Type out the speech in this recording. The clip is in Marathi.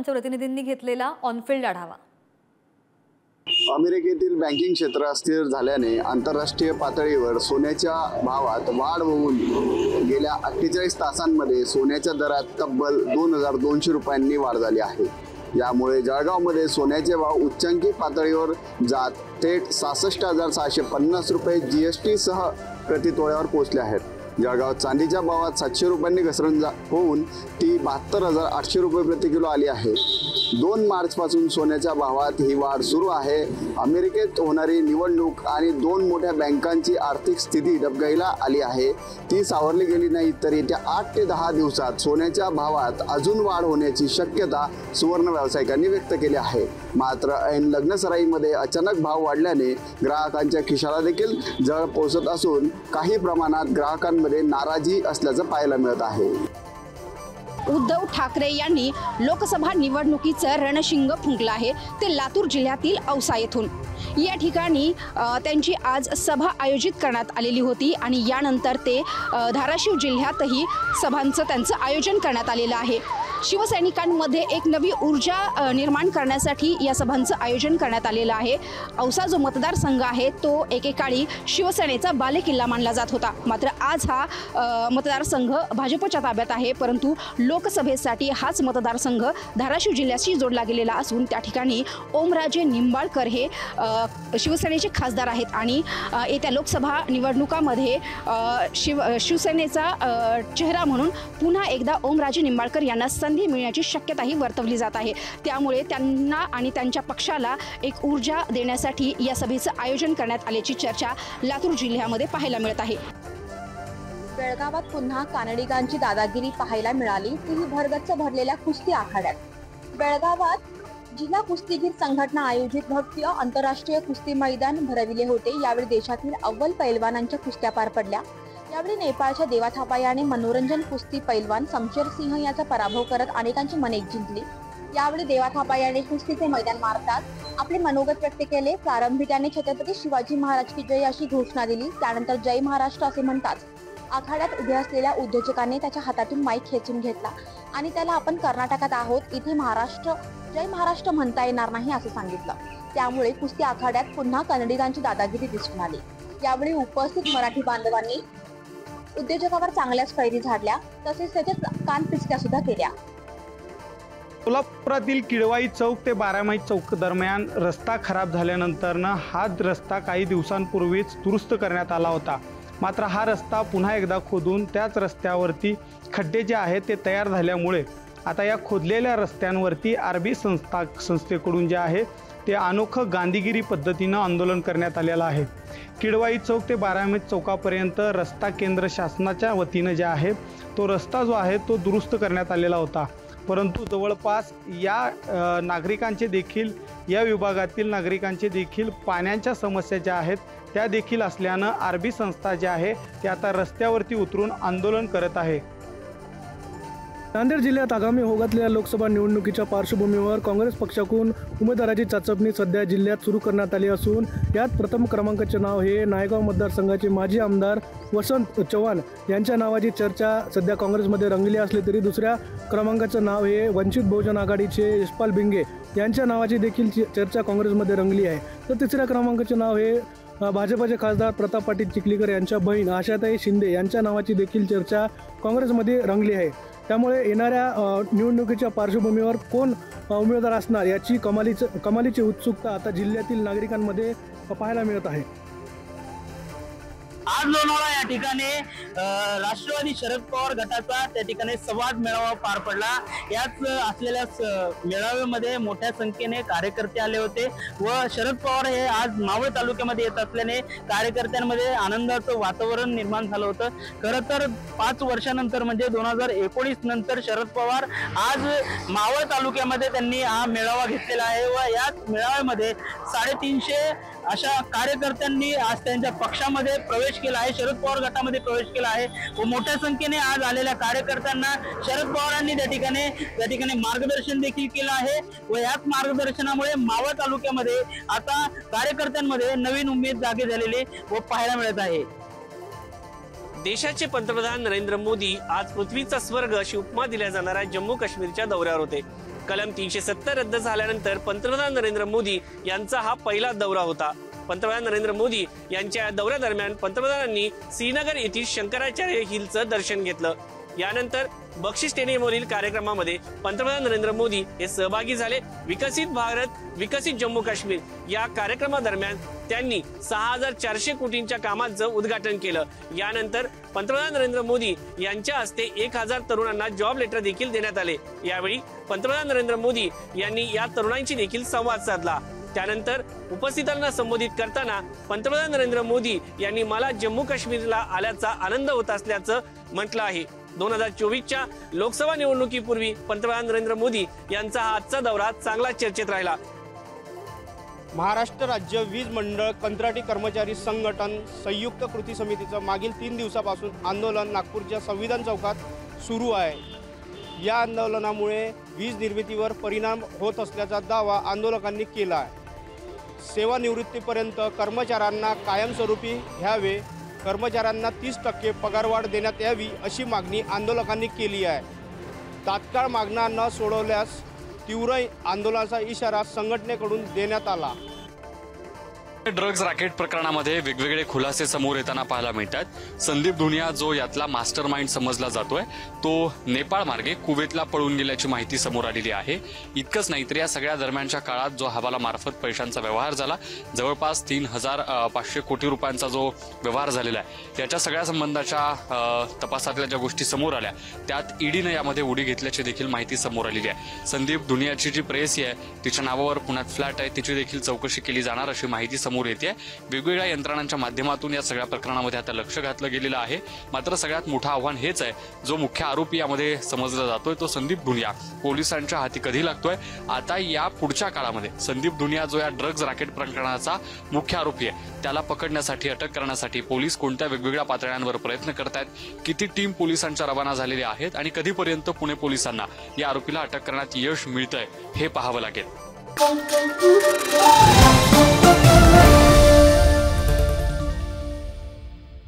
आमच्या प्रतिनिधींनी घेतलेला ऑनफिल्ड आढावा। अमेरिकेतील बँकिंग क्षेत्र अस्थिर झाल्याने आंतरराष्ट्रीय पातळीवर सोन्याच्या भावात वाढ होऊन गेल्या 48 तासांमध्ये सोन्याच्या दरात तब्बल 2200 रुपयांनी वाढ झाली आहे। यामुळे जळगावमध्ये सोन्याचे भाव उच्चांकी पातळीवर जात थेट 66,650 रुपये GST सह प्रतितोळ्यावर पोहोचले आहेत। जळगाव चांदीच्या भावात 700 रुपयांनी घसरण होऊन ती 72,800 रुपये प्रति किलो आली आहे। 2 मार्चपासून सोन्याच्या भावात ही वाढ सुरू आहे। अमेरिकेत होणारी निवडणूक आणि 2 मोठ्या बँकांची आर्थिक स्थिती डबघाईला आली आहे। ती सावरली गेली नाही तर येत्या 8 ते 10 दिवसात सोन्याच्या भावात अजून वाढ होण्याची शक्यता सुवर्ण व्यावसायिकांनी व्यक्त केली आहे। मात्र ऐन लग्नसराईमध्ये अचानक भाव वाढल्याने ग्राहकांच्या खिशाला देखील झळ पोहोचत असून काही प्रमाणात ग्राहकांमध्ये नाराजी असल्याचं पाहायला मिळत आहे। उद्धव ठाकरे यांनी लोकसभा निवडणुकीचं रणशिंग फुंकलं आहे, ते लातूर जिल्ह्यातील औसा येथून। या ठिकाणी त्यांची आज सभा आयोजित करण्यात आलेली होती आणि यानंतर ते धाराशिव जिल्ह्यातही सभांचं त्यांचं आयोजन करण्यात आलेलं आहे। शिवसैनिकांमध्ये एक नवी ऊर्जा निर्माण करण्यासाठी या सभांचं आयोजन करण्यात आलेलं आहे। औसा जो मतदारसंघ आहे तो एकेकाळी शिवसेनेचा बालेकिल्ला मानला जात होता, मात्र आज हा मतदारसंघ भाजपच्या ताब्यात आहे, परंतु लोकसभेसाठी हाच मतदारसंघ धाराशिव जिल्ह्याशी जोडला गेलेला असून त्या ठिकाणी ओमराजे निंबाळकर हे शिवसेनेचे खासदार आहेत आणि येत्या लोकसभा निवडणुकामध्ये शिवसेनेचा चेहरा म्हणून पुन्हा एकदा ओमराजे निंबाळकर यांना संधी मिळण्याची शक्यताही वर्तवली जात आहे। त्यामुळे त्यांना आणि त्यांच्या पक्षाला एक ऊर्जा देण्यासाठी या सभेचं आयोजन करण्यात आल्याची चर्चा लातूर जिल्ह्यामध्ये पाहायला मिळत आहे। बेळगावात पुन्हा कानडीगांची दादागिरी पाहायला मिळाली, तीही भरगच्च भरलेल्या कुस्ती आखाड्यात। बेळगावात जिल्हा कुस्तीगीर संघटना आयोजित भव्य आंतरराष्ट्रीय कुस्ती मैदान भरविले होते। यावेळी देशातील अव्वल पैलवानांच्या कुस्त्या पार पडल्या। यावेळी नेपाळच्या देवा थापा याने मनोरंजन कुस्ती पैलवान शमशेर सिंह याचा पराभव करत अनेकांची मने जिंकली। यावेळी देवा थापा याने कुस्तीचे मैदान मारतात आपले मनोगत व्यक्त केले। प्रारंभी त्याने छत्रपती शिवाजी महाराज की जय अशी घोषणा दिली, त्यानंतर जय महाराष्ट्र असे म्हणताच आखाड्यात उभे असलेल्या उद्योजकांनी त्याच्या हातातून माईक खेचून घेतला आणि त्याला आपण कर्नाटकात आहोत, इथे महाराष्ट्र जय महाराष्ट्र म्हणता येणार नाही असे सांगितलं। त्यामुळे कुस्ती आखाड्यात पुन्हा कन्नडीगांची दादागिरी दिसून आली। यावेळी उपस्थित मराठी बांधवांनी उद्योजकावर चांगल्याच फैरी झाडल्या, तसेच त्याच्या कानपिचक्या सुद्धा केल्या। सोलापुरातील किडवाई चौक ते बारामाई चौक दरम्यान रस्ता खराब झाल्यानंतरनं हा रस्ता काही दिवसांपूर्वीच दुरुस्त करण्यात आला होता। मात्र हा रस्ता पुन्हा एकदा खोदून त्याच रस्त्यावरती खड्डे जे आहेत ते तयार झाल्यामुळे आता या खोदलेल्या रस्त्यांवरती आरबी संस्थेकडून जे आहे ते अनोखं गांधीगिरी पद्धतीनं आंदोलन करण्यात आलेलं आहे। किडवाई चौक ते बारामाई चौकापर्यंत रस्ता केंद्र शासनाच्या वतीनं जे आहे तो रस्ता जो आहे तो दुरुस्त करण्यात आलेला होता, परंतु जवळपास या नागरिकांचे देखील या विभागातील नागरिकांचे देखील पाण्याच्या समस्या ज्या आहेत त्या देखील असल्यानं आरबी संस्था जे आहे ते आता रस्त्यावरती उतरून आंदोलन करत आहे। नांदेड जिल्ह्यात आगामी होगातल्या लोकसभा निवडणुकीच्या पार्श्वभूमीवर काँग्रेस पक्षाकडून उमेदवाराची चाचपणी सध्या जिल्ह्यात सुरू करण्यात आली असून यात प्रथम क्रमांकाचे नाव हे नायगाव मतदारसंघाचे माजी आमदार वसंत चव्हाण यांच्या नावाची चर्चा सध्या काँग्रेसमध्ये रंगली असली तरी दुसऱ्या क्रमांकाचं नाव हे वंचित बहुजन आघाडीचे यशपाल भिंगे यांच्या नावाची देखील चर्चा काँग्रेसमध्ये रंगली आहे। तर तिसऱ्या क्रमांकाचे नाव हे भाजपचे खासदार प्रताप पाटील चिखलीकर यांच्या बहीण आशाताई शिंदे यांच्या नावाची देखील चर्चा काँग्रेसमध्ये रंगली आहे। त्यामुळे येणाऱ्या निवडणुकीच्या पार्श्वभूमीवर कोण उमेदवार असणार याची कमालीची उत्सुकता आता जिल्ह्यातील नागरिकांमध्ये पाहायला मिळत आहे। आज लोणावळा या ठिकाणी राष्ट्रवादी शरद पवार गटाचा त्या ठिकाणी संवाद मेळावा पार पडला। याच असलेल्या मेळाव्यामध्ये मोठ्या संख्येने कार्यकर्ते आले होते व शरद पवार हे आज मावळ तालुक्यामध्ये येत असल्याने कार्यकर्त्यांमध्ये आनंदाचं वातावरण निर्माण झालं होतं। खरं तर 5 वर्षानंतर म्हणजे 2019 नंतर शरद पवार आज मावळ तालुक्यामध्ये त्यांनी हा मेळावा घेतलेला आहे व याच मेळाव्यामध्ये 350 अशा कार्यकर्त्यांनी आज त्यांच्या पक्षामध्ये प्रवेश केला आहे, शरद पवार गटामध्ये प्रवेश केला आहे व मोठ्या संख्येने आज आलेल्या कार्यकर्त्यांना शरद पवारांनी त्या ठिकाणी मार्गदर्शन देखील केलं आहे व याच मार्गदर्शनामुळे मावळ तालुक्यामध्ये आता कार्यकर्त्यांमध्ये नवीन उमेद जागे झालेली व पाहायला मिळत आहे। देशाचे पंतप्रधान नरेंद्र मोदी आज पृथ्वीचा स्वर्ग अशी उपमा दिल्या जाणाऱ्या जम्मू काश्मीरच्या दौऱ्यावर होते। कलम 370 रद्द झाल्यानंतर पंतप्रधान नरेंद्र मोदी यांचा हा पहिला दौरा होता. पंतप्रधान नरेंद्र मोदी यांच्या दौऱ्यादरम्यान पंतप्रधानांनी श्रीनगर येथील शंकराचार्य हिलचं दर्शन घेतलं. यानंतर बक्षी स्टेडियमवरील कार्यक्रमामध्ये पंतप्रधान नरेंद्र मोदी हे सहभागी झाले. विकसित भारत विकसित जम्मू काश्मीर या कार्यक्रमादरम्यान त्यांनी 6400 कोटींच्या कामांचं उद्घाटन केलं. यानंतर पंतप्रधान नरेंद्र मोदी यांच्या हस्ते 1000 तरुणांना जॉब लेटर देखील देण्यात आले. यावेळी पंतप्रधान नरेंद्र मोदी यांनी या तरुणांशी देखील संवाद साधला. त्यानंतर उपस्थितांना संबोधित करताना पंतप्रधान नरेंद्र मोदी यांनी मला जम्मू काश्मीरला आल्याचा आनंद होत असल्याचं म्हटलं आहे. 2024च्या लोकसभा निवडणुकीपूर्वी पंतप्रधान नरेंद्र मोदी यांचा हा आजचा दौरा चांगला चर्चेत राहिला. महाराष्ट्र राज्य वीज मंडळ कंत्राटी कर्मचारी संघटन संयुक्त कृती समितीचं मागील 3 दिवसापासून आंदोलन नागपूरच्या संविधान चौकात सुरू आहे. या आंदोलनामुळे वीज निर्मितीवर परिणाम होत असल्याचा दावा आंदोलकांनी केला आहे. सेवानिवृत्तीपर्यंत कर्मचाऱ्यांना कायमस्वरूपी घ्यावे, कर्मचाऱ्यांना 30% पगारवाढ देण्यात यावी अशी मागणी आंदोलकांनी केली आहे. तात्काळ मागण्या न सोडवल्यास तीव्र आंदोलनाचा इशारा संघटनेकडून देण्यात आला. ड्रग्ज रॅकेट प्रकरणामध्ये वेगवेगळे खुलासे समोर येताना पाहायला मिळतात. संदीप धुनिया जो यातला मास्टरमाइंड समजला जातोय तो नेपाळ मार्गे कुवेतला पळून गेल्याची माहिती समोर आलेली आहे. इतकंच नाही तर या सगळ्या दरम्यानच्या काळात जो हवालामार्फत पैशांचा व्यवहार झाला, जवळपास 3500 कोटी रुपयांचा जो व्यवहार झालेला आहे, याच्या सगळ्या संबंधाच्या तपासातल्या ज्या गोष्टी समोर आल्या त्यात ईडीनं यामध्ये उडी घेतल्याची देखील माहिती समोर आलेली आहे. संदीप धुनियाची जी प्रेयसी आहे तिच्या नावावर पुण्यात फ्लॅट आहे, तिची देखील चौकशी केली जाणार अशी माहिती समोर येते. वेगवेगळ्या यंत्रणांच्या माध्यमातून या सगळ्या प्रकरणामध्ये आता लक्ष घातलं गेलेलं आहे. मात्र सगळ्यात मोठं आव्हान हेच आहे, जो मुख्य आरोपी यामध्ये समजला जातोय तो संदीप धुनिया पोलिसांच्या हाती कधी लागतोय. आता या पुढच्या काळामध्ये संदीप धुनिया जो या ड्रग्ज रॅकेट प्रकरणाचा मुख्य आरोपी आहे त्याला पकडण्यासाठी, अटक करण्यासाठी पोलीस कोणत्या वेगवेगळ्या पातळ्यांवर प्रयत्न करतायत, किती टीम पोलिसांच्या रवाना झालेल्या आहेत आणि कधीपर्यंत पुणे पोलिसांना या आरोपीला अटक करण्यात यश मिळतंय हे पाहावं लागेल.